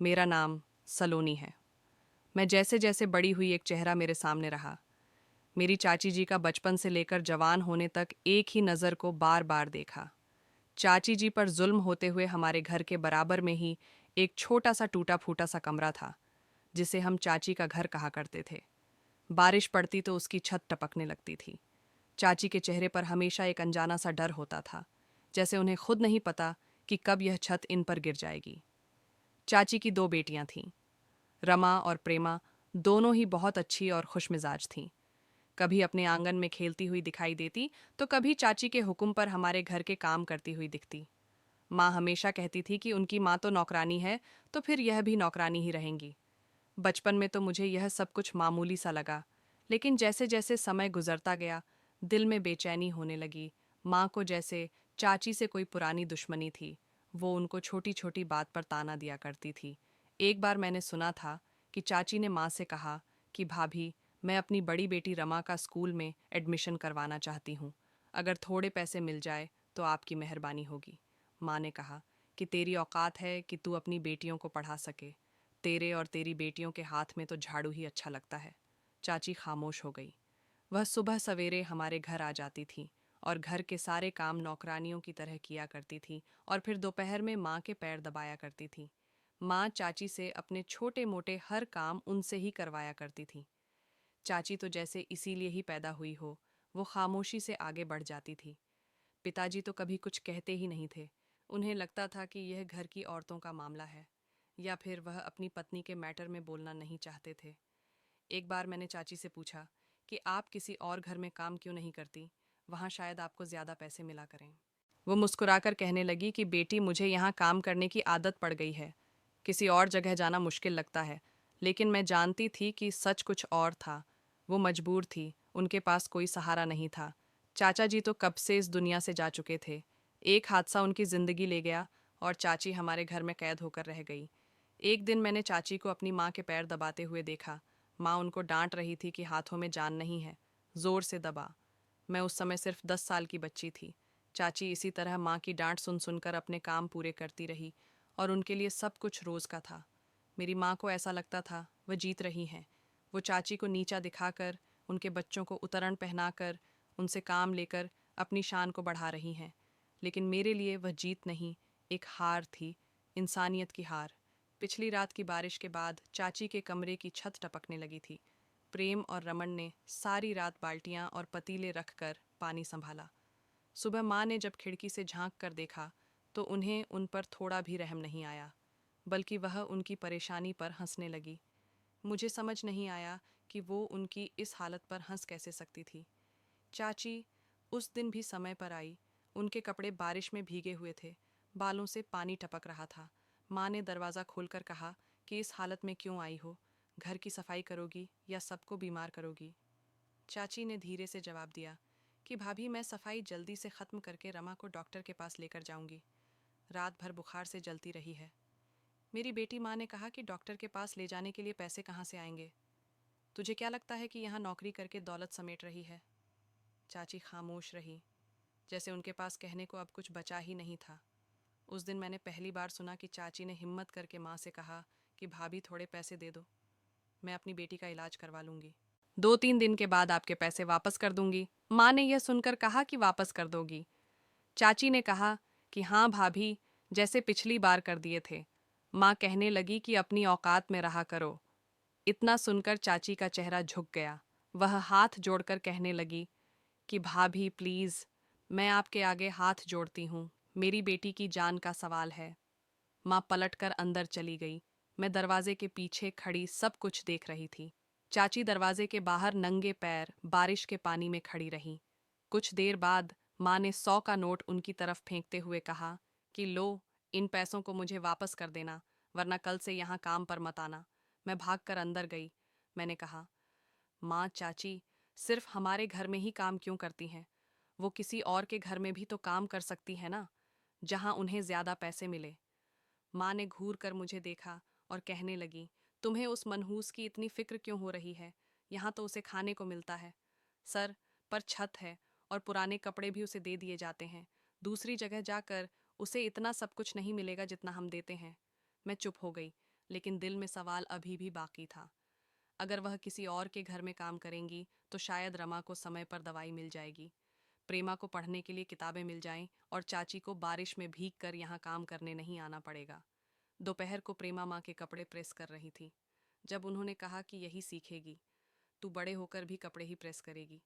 मेरा नाम सलोनी है। मैं जैसे जैसे बड़ी हुई एक चेहरा मेरे सामने रहा। मेरी चाची जी का बचपन से लेकर जवान होने तक एक ही नज़र को बार बार देखा। चाची जी पर जुल्म होते हुए हमारे घर के बराबर में ही एक छोटा सा टूटा फूटा सा कमरा था, जिसे हम चाची का घर कहा करते थे। बारिश पड़ती तो उसकी छत टपकने लगती थी। चाची के चेहरे पर हमेशा एक अनजाना सा डर होता था, जैसे उन्हें खुद नहीं पता कि कब यह छत इन पर गिर जाएगी। चाची की दो बेटियां थीं, रमा और प्रेमा। दोनों ही बहुत अच्छी और खुशमिजाज थीं। कभी अपने आंगन में खेलती हुई दिखाई देती तो कभी चाची के हुक्म पर हमारे घर के काम करती हुई दिखती। माँ हमेशा कहती थी कि उनकी माँ तो नौकरानी है, तो फिर यह भी नौकरानी ही रहेंगी। बचपन में तो मुझे यह सब कुछ मामूली सा लगा, लेकिन जैसे जैसे समय गुजरता गया, दिल में बेचैनी होने लगी। माँ को जैसे चाची से कोई पुरानी दुश्मनी थी। वो उनको छोटी छोटी बात पर ताना दिया करती थी। एक बार मैंने सुना था कि चाची ने माँ से कहा कि भाभी, मैं अपनी बड़ी बेटी रमा का स्कूल में एडमिशन करवाना चाहती हूँ। अगर थोड़े पैसे मिल जाए तो आपकी मेहरबानी होगी। माँ ने कहा कि तेरी औकात है कि तू अपनी बेटियों को पढ़ा सके। तेरे और तेरी बेटियों के हाथ में तो झाड़ू ही अच्छा लगता है। चाची खामोश हो गई। वह सुबह सवेरे हमारे घर आ जाती थी और घर के सारे काम नौकरानियों की तरह किया करती थी, और फिर दोपहर में माँ के पैर दबाया करती थी। माँ चाची से अपने छोटे मोटे हर काम उनसे ही करवाया करती थी। चाची तो जैसे इसीलिए ही पैदा हुई हो, वो खामोशी से आगे बढ़ जाती थी। पिताजी तो कभी कुछ कहते ही नहीं थे। उन्हें लगता था कि यह घर की औरतों का मामला है, या फिर वह अपनी पत्नी के मैटर में बोलना नहीं चाहते थे। एक बार मैंने चाची से पूछा कि आप किसी और घर में काम क्यों नहीं करती, वहाँ शायद आपको ज़्यादा पैसे मिला करें। वो मुस्कुराकर कहने लगी कि बेटी, मुझे यहाँ काम करने की आदत पड़ गई है। किसी और जगह जाना मुश्किल लगता है। लेकिन मैं जानती थी कि सच कुछ और था। वो मजबूर थी, उनके पास कोई सहारा नहीं था। चाचा जी तो कब से इस दुनिया से जा चुके थे। एक हादसा उनकी ज़िंदगी ले गया और चाची हमारे घर में कैद होकर रह गई। एक दिन मैंने चाची को अपनी माँ के पैर दबाते हुए देखा। माँ उनको डांट रही थी कि हाथों में जान नहीं है, जोर से दबा। मैं उस समय सिर्फ 10 साल की बच्ची थी। चाची इसी तरह माँ की डांट सुन सुनकर अपने काम पूरे करती रही, और उनके लिए सब कुछ रोज़ का था। मेरी माँ को ऐसा लगता था वह जीत रही हैं। वो चाची को नीचा दिखाकर, उनके बच्चों को उतरण पहनाकर, उनसे काम लेकर अपनी शान को बढ़ा रही हैं। लेकिन मेरे लिए वह जीत नहीं, एक हार थी, इंसानियत की हार। पिछली रात की बारिश के बाद चाची के कमरे की छत टपकने लगी थी। प्रेम और रमन ने सारी रात बाल्टियां और पतीले रखकर पानी संभाला। सुबह माँ ने जब खिड़की से झांक कर देखा तो उन्हें उन पर थोड़ा भी रहम नहीं आया, बल्कि वह उनकी परेशानी पर हंसने लगी। मुझे समझ नहीं आया कि वो उनकी इस हालत पर हंस कैसे सकती थी। चाची उस दिन भी समय पर आई। उनके कपड़े बारिश में भीगे हुए थे, बालों से पानी टपक रहा था। माँ ने दरवाज़ा खोलकर कहा कि इस हालत में क्यों आई हो, घर की सफाई करोगी या सबको बीमार करोगी। चाची ने धीरे से जवाब दिया कि भाभी, मैं सफाई जल्दी से ख़त्म करके रमा को डॉक्टर के पास लेकर जाऊंगी। रात भर बुखार से जलती रही है। मेरी बेटी माँ ने कहा कि डॉक्टर के पास ले जाने के लिए पैसे कहाँ से आएंगे। तुझे क्या लगता है कि यहाँ नौकरी करके दौलत समेट रही है। चाची खामोश रही, जैसे उनके पास कहने को अब कुछ बचा ही नहीं था। उस दिन मैंने पहली बार सुना कि चाची ने हिम्मत करके माँ से कहा कि भाभी, थोड़े पैसे दे दो, मैं अपनी बेटी का इलाज करवा लूंगी। 2-3 दिन के बाद आपके पैसे वापस कर दूंगी। माँ ने यह सुनकर कहा कि वापस कर दोगी। चाची ने कहा कि हाँ भाभी, जैसे पिछली बार कर दिए थे। माँ कहने लगी कि अपनी औकात में रहा करो। इतना सुनकर चाची का चेहरा झुक गया। वह हाथ जोड़कर कहने लगी कि भाभी प्लीज़, मैं आपके आगे हाथ जोड़ती हूँ, मेरी बेटी की जान का सवाल है। माँ पलटकर अंदर चली गई। मैं दरवाजे के पीछे खड़ी सब कुछ देख रही थी। चाची दरवाजे के बाहर नंगे पैर बारिश के पानी में खड़ी रही। कुछ देर बाद माँ ने 100 का नोट उनकी तरफ फेंकते हुए कहा कि लो, इन पैसों को मुझे वापस कर देना, वरना कल से यहाँ काम पर मत आना। मैं भागकर अंदर गई। मैंने कहा, माँ, चाची सिर्फ हमारे घर में ही काम क्यों करती हैं? वो किसी और के घर में भी तो काम कर सकती है ना, जहाँ उन्हें ज़्यादा पैसे मिले। माँ ने घूर कर मुझे देखा और कहने लगी, तुम्हें उस मनहूस की इतनी फिक्र क्यों हो रही है? यहाँ तो उसे खाने को मिलता है। सर, पर छत है और पुराने कपड़े भी उसे दे दिए जाते हैं। दूसरी जगह जाकर उसे इतना सब कुछ नहीं मिलेगा जितना हम देते हैं। मैं चुप हो गई, लेकिन दिल में सवाल अभी भी बाकी था। अगर वह किसी और के घर में काम करेंगी तो शायद रमा को समय पर दवाई मिल जाएगी, प्रेमा को पढ़ने के लिए किताबें मिल जाएं और चाची को बारिश में भीग कर यहाँ काम करने नहीं आना पड़ेगा। दोपहर को प्रेमा माँ के कपड़े प्रेस कर रही थी। जब उन्होंने कहा कि यही सीखेगी, तू बड़े होकर भी कपड़े ही प्रेस करेगी,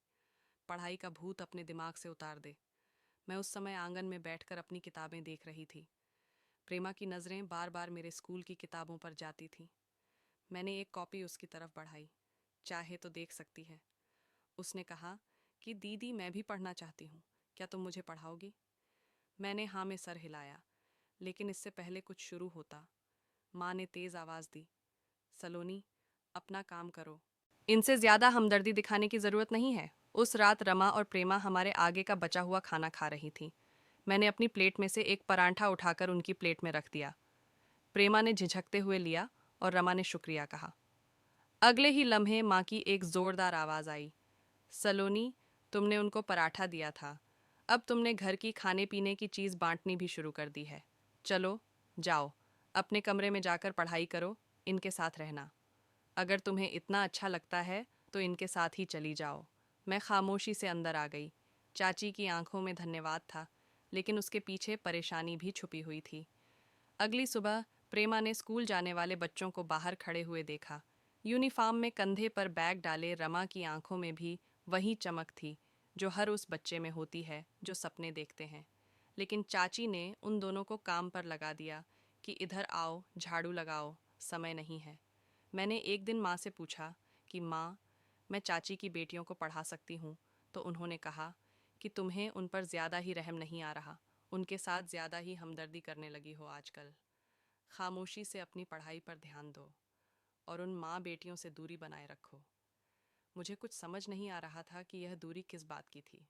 पढ़ाई का भूत अपने दिमाग से उतार दे। मैं उस समय आंगन में बैठकर अपनी किताबें देख रही थी। प्रेमा की नज़रें बार बार मेरे स्कूल की किताबों पर जाती थीं। मैंने एक कॉपी उसकी तरफ बढ़ाई। चाहे तो देख सकती है। उसने कहा कि दीदी मैं भी पढ़ना चाहती हूँ, क्या तुम मुझे पढ़ाओगी? मैंने हाँ में सर हिलाया, लेकिन इससे पहले कुछ शुरू होता माँ ने तेज़ आवाज़ दी, सलोनी, अपना काम करो। इनसे ज़्यादा हमदर्दी दिखाने की ज़रूरत नहीं है। उस रात रमा और प्रेमा हमारे आगे का बचा हुआ खाना खा रही थी। मैंने अपनी प्लेट में से एक परांठा उठाकर उनकी प्लेट में रख दिया। प्रेमा ने झिझकते हुए लिया और रमा ने शुक्रिया कहा। अगले ही लम्हे माँ की एक जोरदार आवाज़ आई, सलोनी, तुमने उनको पराठा दिया था, अब तुमने घर की खाने पीने की चीज़ बांटनी भी शुरू कर दी है। चलो जाओ, अपने कमरे में जाकर पढ़ाई करो, इनके साथ रहना। अगर तुम्हें इतना अच्छा लगता है तो इनके साथ ही चली जाओ। मैं खामोशी से अंदर आ गई। चाची की आंखों में धन्यवाद था, लेकिन उसके पीछे परेशानी भी छुपी हुई थी। अगली सुबह प्रेमा ने स्कूल जाने वाले बच्चों को बाहर खड़े हुए देखा। यूनिफॉर्म में कंधे पर बैग डाले रमा की आंखों में भी वही चमक थी जो हर उस बच्चे में होती है जो सपने देखते हैं। लेकिन चाची ने उन दोनों को काम पर लगा दिया कि इधर आओ, झाड़ू लगाओ, समय नहीं है। मैंने एक दिन माँ से पूछा कि माँ, मैं चाची की बेटियों को पढ़ा सकती हूँ? तो उन्होंने कहा कि तुम्हें उन पर ज़्यादा ही रहम नहीं आ रहा, उनके साथ ज़्यादा ही हमदर्दी करने लगी हो आजकल। खामोशी से अपनी पढ़ाई पर ध्यान दो और उन माँ बेटियों से दूरी बनाए रखो। मुझे कुछ समझ नहीं आ रहा था कि यह दूरी किस बात की थी।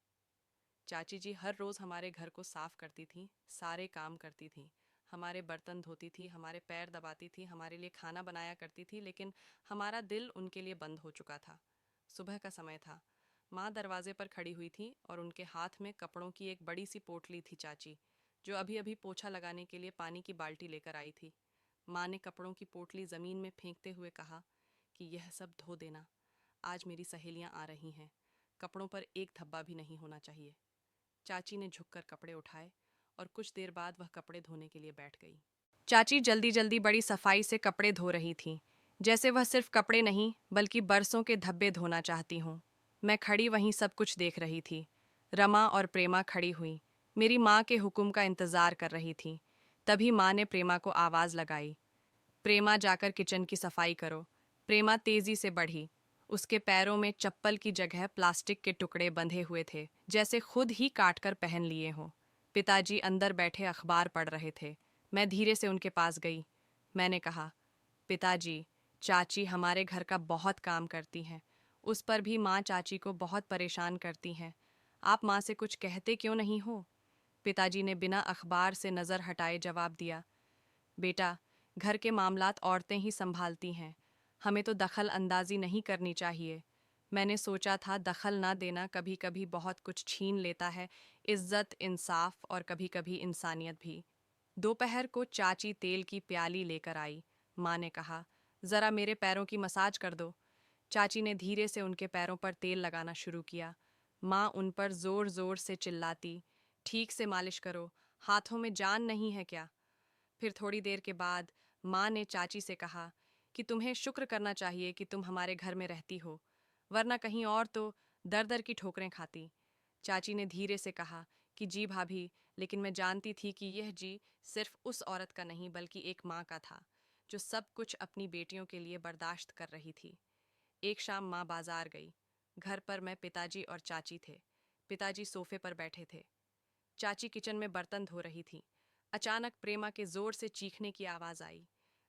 चाची जी हर रोज़ हमारे घर को साफ करती थीं, सारे काम करती थीं, हमारे बर्तन धोती थी, हमारे पैर दबाती थी, हमारे लिए खाना बनाया करती थी, लेकिन हमारा दिल उनके लिए बंद हो चुका था। सुबह का समय था। माँ दरवाजे पर खड़ी हुई थी और उनके हाथ में कपड़ों की एक बड़ी सी पोटली थी। चाची, जो अभी अभी पोछा लगाने के लिए पानी की बाल्टी लेकर आई थी। माँ ने कपड़ों की पोटली ज़मीन में फेंकते हुए कहा कि यह सब धो देना, आज मेरी सहेलियाँ आ रही हैं, कपड़ों पर एक धब्बा भी नहीं होना चाहिए। चाची ने झुककर कपड़े उठाए और कुछ देर बाद वह कपड़े धोने के लिए बैठ गई। चाची जल्दी जल्दी बड़ी सफाई से कपड़े धो रही थीं, जैसे वह सिर्फ कपड़े नहीं बल्कि बरसों के धब्बे धोना चाहती हूँ। मैं खड़ी वहीं सब कुछ देख रही थी। रमा और प्रेमा खड़ी हुई, मेरी माँ के हुक्म का इंतज़ार कर रही थी। तभी माँ ने प्रेमा को आवाज़ लगाई, प्रेमा जाकर किचन की सफाई करो। प्रेमा तेजी से बढ़ी। उसके पैरों में चप्पल की जगह प्लास्टिक के टुकड़े बंधे हुए थे, जैसे खुद ही काट कर पहन लिए हों। पिताजी अंदर बैठे अखबार पढ़ रहे थे। मैं धीरे से उनके पास गई। मैंने कहा, पिताजी, चाची हमारे घर का बहुत काम करती हैं, उस पर भी माँ चाची को बहुत परेशान करती हैं। आप माँ से कुछ कहते क्यों नहीं हो? पिताजी ने बिना अखबार से नज़र हटाए जवाब दिया, बेटा, घर के मामलात औरतें ही संभालती हैं, हमें तो दखल अंदाजी नहीं करनी चाहिए। मैंने सोचा था दखल ना देना कभी कभी बहुत कुछ छीन लेता है, इज्जत, इंसाफ और कभी कभी इंसानियत भी। दोपहर को चाची तेल की प्याली लेकर आई। माँ ने कहा, ज़रा मेरे पैरों की मसाज कर दो। चाची ने धीरे से उनके पैरों पर तेल लगाना शुरू किया। माँ उन पर ज़ोर ज़ोर से चिल्लाती, ठीक से मालिश करो, हाथों में जान नहीं है क्या? फिर थोड़ी देर के बाद माँ ने चाची से कहा कि तुम्हें शुक्र करना चाहिए कि तुम हमारे घर में रहती हो, वरना कहीं और तो दर दर की ठोकरें खाती। चाची ने धीरे से कहा कि जी भाभी, लेकिन मैं जानती थी कि यह जी सिर्फ उस औरत का नहीं बल्कि एक माँ का था, जो सब कुछ अपनी बेटियों के लिए बर्दाश्त कर रही थी। एक शाम माँ बाजार गई। घर पर मैं, पिताजी और चाची थे। पिताजी सोफे पर बैठे थे, चाची किचन में बर्तन धो रही थी। अचानक प्रेमा के जोर से चीखने की आवाज़ आई।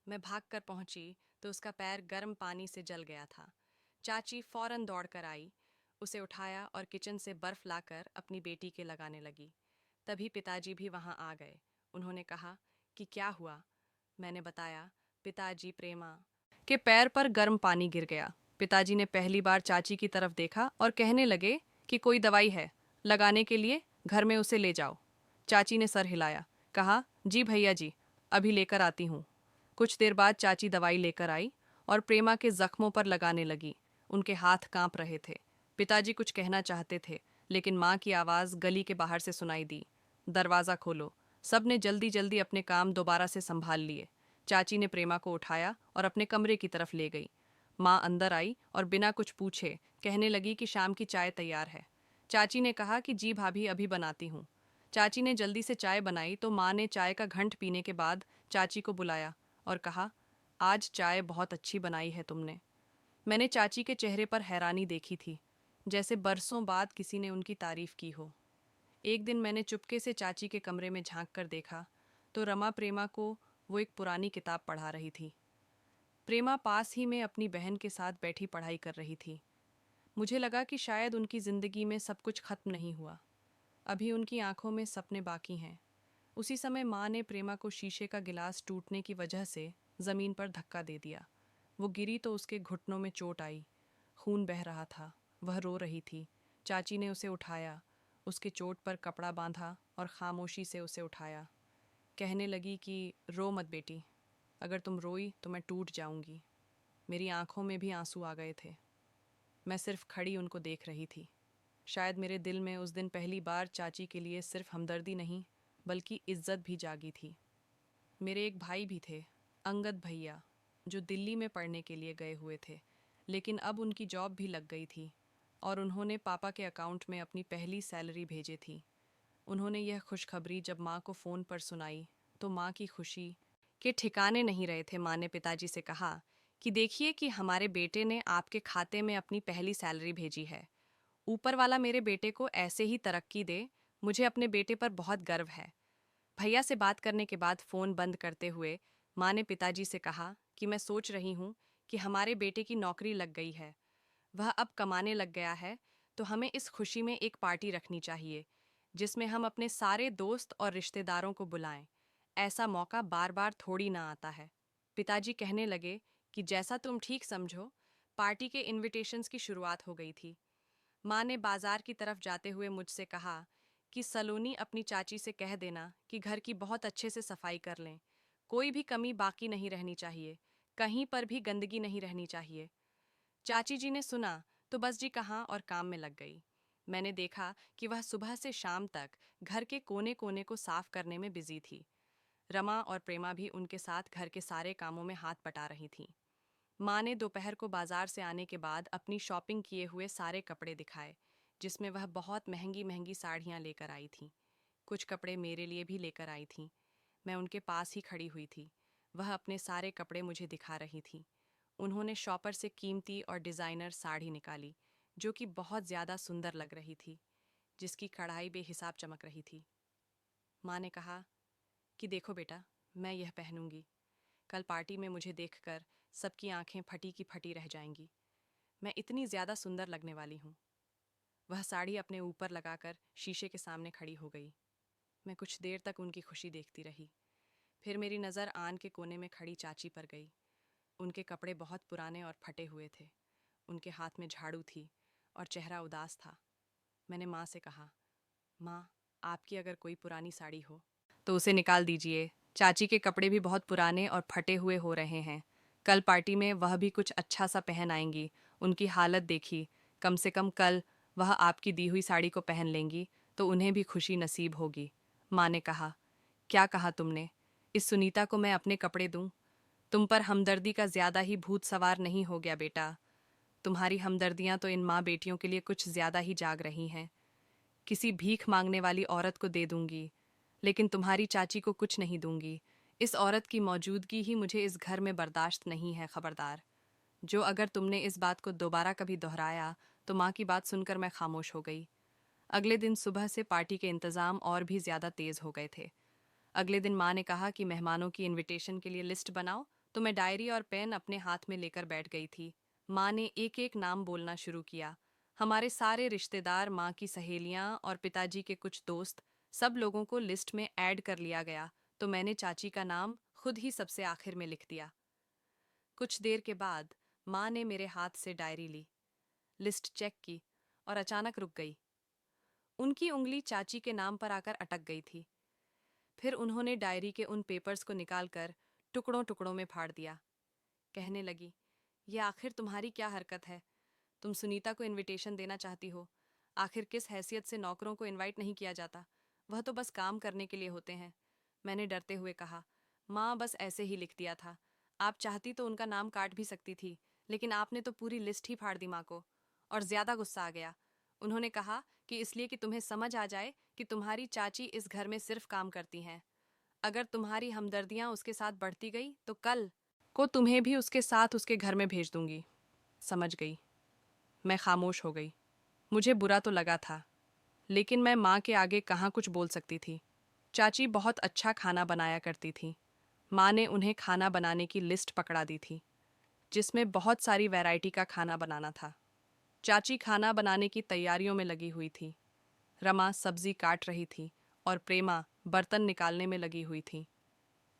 मैं भागकर पहुंची तो उसका पैर गर्म पानी से जल गया था। चाची फौरन दौड़कर आई, उसे उठाया और किचन से बर्फ लाकर अपनी बेटी के लगाने लगी। तभी पिताजी भी वहां आ गए। उन्होंने कहा कि क्या हुआ? मैंने बताया, पिताजी, प्रेमा के पैर पर गर्म पानी गिर गया। पिताजी ने पहली बार चाची की तरफ देखा और कहने लगे कि कोई दवाई है लगाने के लिए, घर में उसे ले जाओ। चाची ने सर हिलाया, कहा, जी भैया जी, अभी लेकर आती हूँ। कुछ देर बाद चाची दवाई लेकर आई और प्रेमा के जख्मों पर लगाने लगी। उनके हाथ कांप रहे थे। पिताजी कुछ कहना चाहते थे, लेकिन माँ की आवाज़ गली के बाहर से सुनाई दी, दरवाज़ा खोलो। सब ने जल्दी जल्दी अपने काम दोबारा से संभाल लिए। चाची ने प्रेमा को उठाया और अपने कमरे की तरफ ले गई। माँ अंदर आई और बिना कुछ पूछे कहने लगी कि शाम की चाय तैयार है। चाची ने कहा कि जी भाभी, अभी बनाती हूँ। चाची ने जल्दी से चाय बनाई तो माँ ने चाय का घंट पीने के बाद चाची को बुलाया और कहा, आज चाय बहुत अच्छी बनाई है तुमने। मैंने चाची के चेहरे पर हैरानी देखी थी, जैसे बरसों बाद किसी ने उनकी तारीफ की हो। एक दिन मैंने चुपके से चाची के कमरे में झांक कर देखा तो रमा प्रेमा को वो एक पुरानी किताब पढ़ा रही थी। प्रेमा पास ही में अपनी बहन के साथ बैठी पढ़ाई कर रही थी। मुझे लगा कि शायद उनकी जिंदगी में सब कुछ खत्म नहीं हुआ, अभी उनकी आंखों में सपने बाकी हैं। उसी समय माँ ने प्रेमा को शीशे का गिलास टूटने की वजह से जमीन पर धक्का दे दिया। वो गिरी तो उसके घुटनों में चोट आई, खून बह रहा था। वह रो रही थी। चाची ने उसे उठाया, उसके चोट पर कपड़ा बांधा और खामोशी से उसे उठाया। कहने लगी कि रो मत बेटी, अगर तुम रोई तो मैं टूट जाऊंगी। मेरी आंखों में भी आंसू आ गए थे। मैं सिर्फ खड़ी उनको देख रही थी। शायद मेरे दिल में उस दिन पहली बार चाची के लिए सिर्फ हमदर्दी नहीं, बल्कि इज्जत भी जागी थी। मेरे एक भाई भी थे, अंगद भैया, जो दिल्ली में पढ़ने के लिए गए हुए थे, लेकिन अब उनकी जॉब भी लग गई थी और उन्होंने पापा के अकाउंट में अपनी पहली सैलरी भेजी थी। उन्होंने यह खुशखबरी जब माँ को फ़ोन पर सुनाई तो माँ की खुशी के ठिकाने नहीं रहे थे। माँ ने पिताजी से कहा कि देखिए कि हमारे बेटे ने आपके खाते में अपनी पहली सैलरी भेजी है। ऊपर वाला मेरे बेटे को ऐसे ही तरक्की दे, मुझे अपने बेटे पर बहुत गर्व है। भैया से बात करने के बाद फ़ोन बंद करते हुए माँ ने पिताजी से कहा कि मैं सोच रही हूँ कि हमारे बेटे की नौकरी लग गई है, वह अब कमाने लग गया है, तो हमें इस खुशी में एक पार्टी रखनी चाहिए जिसमें हम अपने सारे दोस्त और रिश्तेदारों को बुलाएं। ऐसा मौका बार बार थोड़ी ना आता है। पिताजी कहने लगे कि जैसा तुम ठीक समझो। पार्टी के इनविटेशंस की शुरुआत हो गई थी। माँ ने बाजार की तरफ जाते हुए मुझसे कहा कि सलोनी, अपनी चाची से कह देना कि घर की बहुत अच्छे से सफाई कर लें। कोई भी कमी बाकी नहीं रहनी चाहिए, कहीं पर भी गंदगी नहीं रहनी चाहिए। चाची जी ने सुना तो बस जी कहाँ और काम में लग गई। मैंने देखा कि वह सुबह से शाम तक घर के कोने कोने को साफ करने में बिजी थी। रमा और प्रेमा भी उनके साथ घर के सारे कामों में हाथ बटा रही थीं। माँ ने दोपहर को बाजार से आने के बाद अपनी शॉपिंग किए हुए सारे कपड़े दिखाए, जिसमें वह बहुत महंगी महंगी साड़ियाँ लेकर आई थीं। कुछ कपड़े मेरे लिए भी लेकर आई थीं। मैं उनके पास ही खड़ी हुई थी। वह अपने सारे कपड़े मुझे दिखा रही थी। उन्होंने शॉपर से कीमती और डिज़ाइनर साड़ी निकाली, जो कि बहुत ज़्यादा सुंदर लग रही थी, जिसकी कढ़ाई बेहिसाब चमक रही थी। माँ ने कहा कि देखो बेटा, मैं यह पहनूंगी। कल पार्टी में मुझे देखकर सबकी आंखें फटी की फटी रह जाएंगी। मैं इतनी ज़्यादा सुंदर लगने वाली हूँ। वह साड़ी अपने ऊपर लगाकर शीशे के सामने खड़ी हो गई। मैं कुछ देर तक उनकी खुशी देखती रही। फिर मेरी नज़र आन के कोने में खड़ी चाची पर गई। उनके कपड़े बहुत पुराने और फटे हुए थे। उनके हाथ में झाड़ू थी और चेहरा उदास था। मैंने माँ से कहा, माँ, आपकी अगर कोई पुरानी साड़ी हो तो उसे निकाल दीजिए। चाची के कपड़े भी बहुत पुराने और फटे हुए हो रहे हैं। कल पार्टी में वह भी कुछ अच्छा सा पहन आएंगी। उनकी हालत देखी, कम से कम कल वह आपकी दी हुई साड़ी को पहन लेंगी तो उन्हें भी खुशी नसीब होगी। माँ ने कहा, क्या कहा तुमने? इस सुनीता को मैं अपने कपड़े दूं? तुम पर हमदर्दी का ज्यादा ही भूत सवार नहीं हो गया बेटा? तुम्हारी हमदर्दियां तो इन माँ बेटियों के लिए कुछ ज्यादा ही जाग रही हैं। किसी भीख मांगने वाली औरत को दे दूंगी, लेकिन तुम्हारी चाची को कुछ नहीं दूंगी। इस औरत की मौजूदगी ही मुझे इस घर में बर्दाश्त नहीं है। खबरदार, जो अगर तुमने इस बात को दोबारा कभी दोहराया तो माँ की बात सुनकर मैं खामोश हो गई। अगले दिन सुबह से पार्टी के इंतज़ाम और भी ज़्यादा तेज़ हो गए थे। अगले दिन माँ ने कहा कि मेहमानों की इनविटेशन के लिए लिस्ट बनाओ, तो मैं डायरी और पेन अपने हाथ में लेकर बैठ गई थी। माँ ने एक एक नाम बोलना शुरू किया। हमारे सारे रिश्तेदार, माँ की सहेलियाँ और पिताजी के कुछ दोस्त, सब लोगों को लिस्ट में ऐड कर लिया गया, तो मैंने चाची का नाम खुद ही सबसे आखिर में लिख दिया। कुछ देर के बाद माँ ने मेरे हाथ से डायरी ली, लिस्ट चेक की और अचानक रुक गई। उनकी उंगली चाची के नाम पर आकर अटक गई थी। फिर उन्होंने डायरी के उन पेपर्स को निकालकर टुकड़ों टुकड़ों में फाड़ दिया। कहने लगी, ये आखिर तुम्हारी क्या हरकत है? तुम सुनीता को इनविटेशन देना चाहती हो। आखिर किस हैसियत से नौकरों को इनवाइट नहीं किया जाता? वह तो बस काम करने के लिए होते हैं। मैंने डरते हुए कहा, माँ बस ऐसे ही लिख दिया था। आप चाहती तो उनका नाम काट भी सकती थी, लेकिन आपने तो पूरी लिस्ट ही फाड़ दी माँ को। और ज्यादा गुस्सा आ गया। उन्होंने कहा कि इसलिए कि तुम्हें समझ आ जाए कि तुम्हारी चाची इस घर में सिर्फ काम करती हैं। अगर तुम्हारी हमदर्दियां उसके साथ बढ़ती गई तो कल को तुम्हें भी उसके साथ उसके घर में भेज दूंगी। समझ गई। मैं खामोश हो गई। मुझे बुरा तो लगा था, लेकिन मैं माँ के आगे कहाँ कुछ बोल सकती थी। चाची बहुत अच्छा खाना बनाया करती थी। माँ ने उन्हें खाना बनाने की लिस्ट पकड़ा दी थी, जिसमें बहुत सारी वैरायटी का खाना बनाना था। चाची खाना बनाने की तैयारियों में लगी हुई थी। रमा सब्जी काट रही थी और प्रेमा बर्तन निकालने में लगी हुई थी।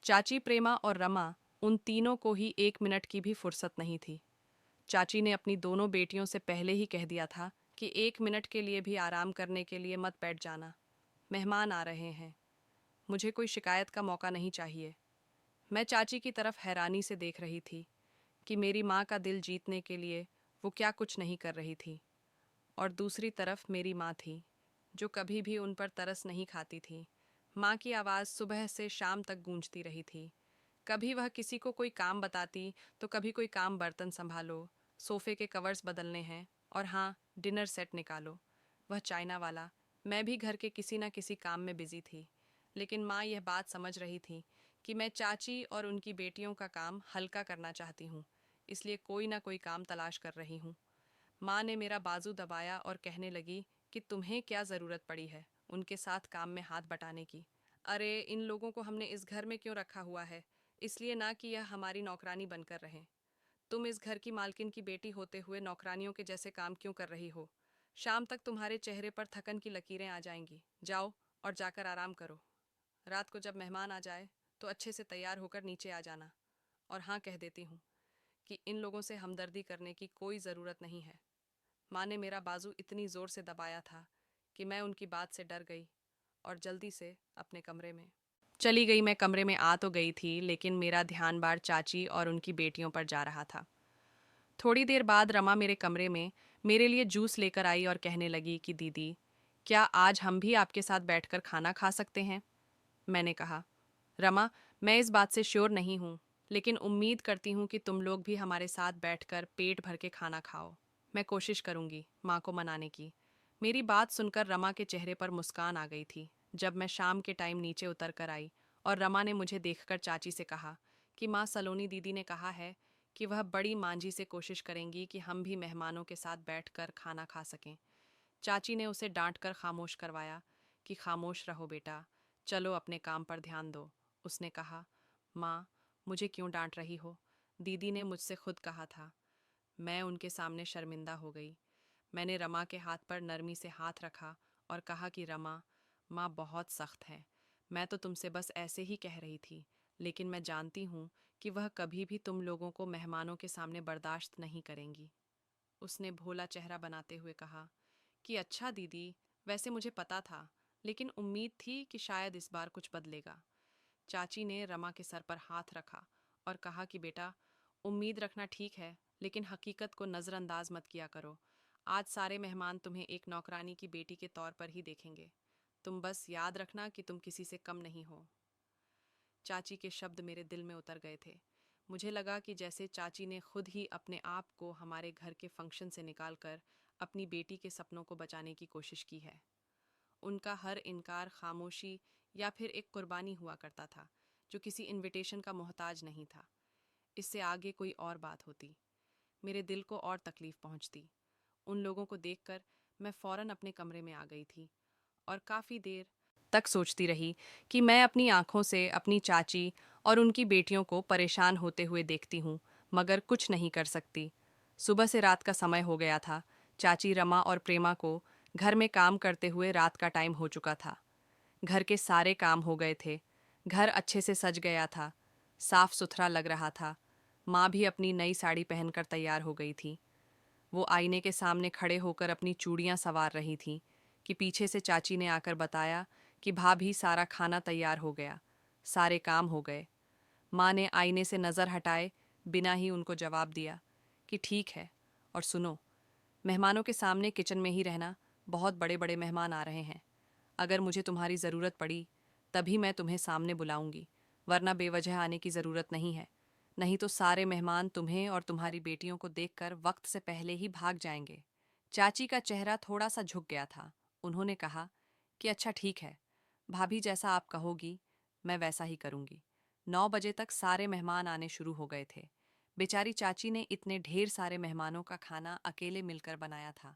चाची, प्रेमा और रमा, उन तीनों को ही 1 मिनट की भी फुर्सत नहीं थी। चाची ने अपनी दोनों बेटियों से पहले ही कह दिया था कि 1 मिनट के लिए भी आराम करने के लिए मत बैठ जाना। मेहमान आ रहे हैं। मुझे कोई शिकायत का मौका नहीं चाहिए। मैं चाची की तरफ हैरानी से देख रही थी कि मेरी माँ का दिल जीतने के लिए वो क्या कुछ नहीं कर रही थी। और दूसरी तरफ मेरी माँ थी, जो कभी भी उन पर तरस नहीं खाती थी। माँ की आवाज़ सुबह से शाम तक गूंजती रही थी। कभी वह किसी को कोई काम बताती तो कभी कोई काम, बर्तन संभालो, सोफे के कवर्स बदलने हैं, और हाँ, डिनर सेट निकालो। वह चाइना वाला। मैं भी घर के किसी न किसी काम में बिजी थी, लेकिन माँ यह बात समझ रही थी कि मैं चाची और उनकी बेटियों का काम हल्का करना चाहती हूँ, इसलिए कोई ना कोई काम तलाश कर रही हूँ। माँ ने मेरा बाजू दबाया और कहने लगी कि तुम्हें क्या ज़रूरत पड़ी है उनके साथ काम में हाथ बटाने की? अरे, इन लोगों को हमने इस घर में क्यों रखा हुआ है? इसलिए ना कि यह हमारी नौकरानी बनकर रहें। तुम इस घर की मालकिन की बेटी होते हुए नौकरानियों के जैसे काम क्यों कर रही हो? शाम तक तुम्हारे चेहरे पर थकन की लकीरें आ जाएंगी। जाओ और जाकर आराम करो। रात को जब मेहमान आ जाए तो अच्छे से तैयार होकर नीचे आ जाना। और हाँ, कह देती हूँ कि इन लोगों से हमदर्दी करने की कोई ज़रूरत नहीं है। माँ ने मेरा बाजू इतनी ज़ोर से दबाया था कि मैं उनकी बात से डर गई और जल्दी से अपने कमरे में चली गई। मैं कमरे में आ तो गई थी, लेकिन मेरा ध्यान बार चाची और उनकी बेटियों पर जा रहा था। थोड़ी देर बाद रमा मेरे कमरे में मेरे लिए जूस लेकर आई और कहने लगी कि दीदी, क्या आज हम भी आपके साथ बैठकर खाना खा सकते हैं? मैंने कहा, रमा, मैं इस बात से श्योर नहीं हूँ, लेकिन उम्मीद करती हूँ कि तुम लोग भी हमारे साथ बैठकर पेट भर के खाना खाओ। मैं कोशिश करूंगी माँ को मनाने की। मेरी बात सुनकर रमा के चेहरे पर मुस्कान आ गई थी। जब मैं शाम के टाइम नीचे उतर कर आई और रमा ने मुझे देखकर चाची से कहा कि माँ सलोनी दीदी ने कहा है कि वह बड़ी मांझी से कोशिश करेंगी कि हम भी मेहमानों के साथ बैठकर खाना खा सकें। चाची ने उसे डांट कर खामोश करवाया कि खामोश रहो बेटा, चलो अपने काम पर ध्यान दो। उसने कहा, माँ, मुझे क्यों डांट रही हो? दीदी ने मुझसे खुद कहा था। मैं उनके सामने शर्मिंदा हो गई। मैंने रमा के हाथ पर नरमी से हाथ रखा और कहा कि रमा, माँ बहुत सख्त है। मैं तो तुमसे बस ऐसे ही कह रही थी, लेकिन मैं जानती हूँ कि वह कभी भी तुम लोगों को मेहमानों के सामने बर्दाश्त नहीं करेंगी। उसने भोला चेहरा बनाते हुए कहा कि अच्छा दीदी, वैसे मुझे पता था, लेकिन उम्मीद थी कि शायद इस बार कुछ बदलेगा। चाची ने रमा के सर पर हाथ रखा और कहा कि बेटा, उम्मीद रखना ठीक है, लेकिन हकीकत को नज़रअंदाज मत किया करो। आज सारे मेहमान तुम्हें एक नौकरानी की बेटी के तौर पर ही देखेंगे। तुम बस याद रखना कि तुम किसी से कम नहीं हो। चाची के शब्द मेरे दिल में उतर गए थे। मुझे लगा कि जैसे चाची ने खुद ही अपने आप को हमारे घर के फंक्शन से निकालकर अपनी बेटी के सपनों को बचाने की कोशिश की है। उनका हर इनकार खामोशी या फिर एक कुर्बानी हुआ करता था, जो किसी इनविटेशन का मोहताज नहीं था। इससे आगे कोई और बात होती, मेरे दिल को और तकलीफ पहुंचती। उन लोगों को देखकर मैं फौरन अपने कमरे में आ गई थी और काफ़ी देर तक सोचती रही कि मैं अपनी आंखों से अपनी चाची और उनकी बेटियों को परेशान होते हुए देखती हूँ, मगर कुछ नहीं कर सकती। सुबह से रात का समय हो गया था। चाची, रमा और प्रेमा को घर में काम करते हुए रात का टाइम हो चुका था। घर के सारे काम हो गए थे। घर अच्छे से सज गया था, साफ सुथरा लग रहा था। माँ भी अपनी नई साड़ी पहनकर तैयार हो गई थी। वो आईने के सामने खड़े होकर अपनी चूड़ियां संवार रही थी कि पीछे से चाची ने आकर बताया कि भाभी, सारा खाना तैयार हो गया, सारे काम हो गए। माँ ने आईने से नज़र हटाए बिना ही उनको जवाब दिया कि ठीक है। और सुनो, मेहमानों के सामने किचन में ही रहना, बहुत बड़े बड़े मेहमान आ रहे हैं। अगर मुझे तुम्हारी ज़रूरत पड़ी तभी मैं तुम्हें सामने बुलाऊंगी, वरना बेवजह आने की ज़रूरत नहीं है। नहीं तो सारे मेहमान तुम्हें और तुम्हारी बेटियों को देखकर वक्त से पहले ही भाग जाएंगे। चाची का चेहरा थोड़ा सा झुक गया था। उन्होंने कहा कि अच्छा ठीक है, भाभी जैसा आप कहोगी मैं वैसा ही करूंगी। 9 बजे तक सारे मेहमान आने शुरू हो गए थे। बेचारी चाची ने इतने ढेर सारे मेहमानों का खाना अकेले मिलकर बनाया था।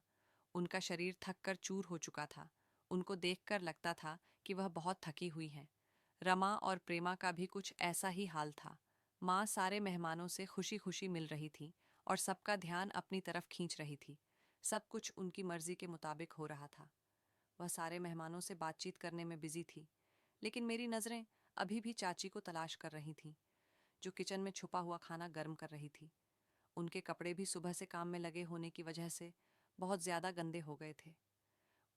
उनका शरीर थक कर चूर हो चुका था। उनको देखकर लगता था कि वह बहुत थकी हुई हैं। रमा और प्रेमा का भी कुछ ऐसा ही हाल था। माँ सारे मेहमानों से खुशी खुशी मिल रही थी और सबका ध्यान अपनी तरफ खींच रही थी। सब कुछ उनकी मर्जी के मुताबिक हो रहा था। वह सारे मेहमानों से बातचीत करने में बिजी थी, लेकिन मेरी नज़रें अभी भी चाची को तलाश कर रही थीं, जो किचन में छुपा हुआ खाना गर्म कर रही थी। उनके कपड़े भी सुबह से काम में लगे होने की वजह से बहुत ज़्यादा गंदे हो गए थे।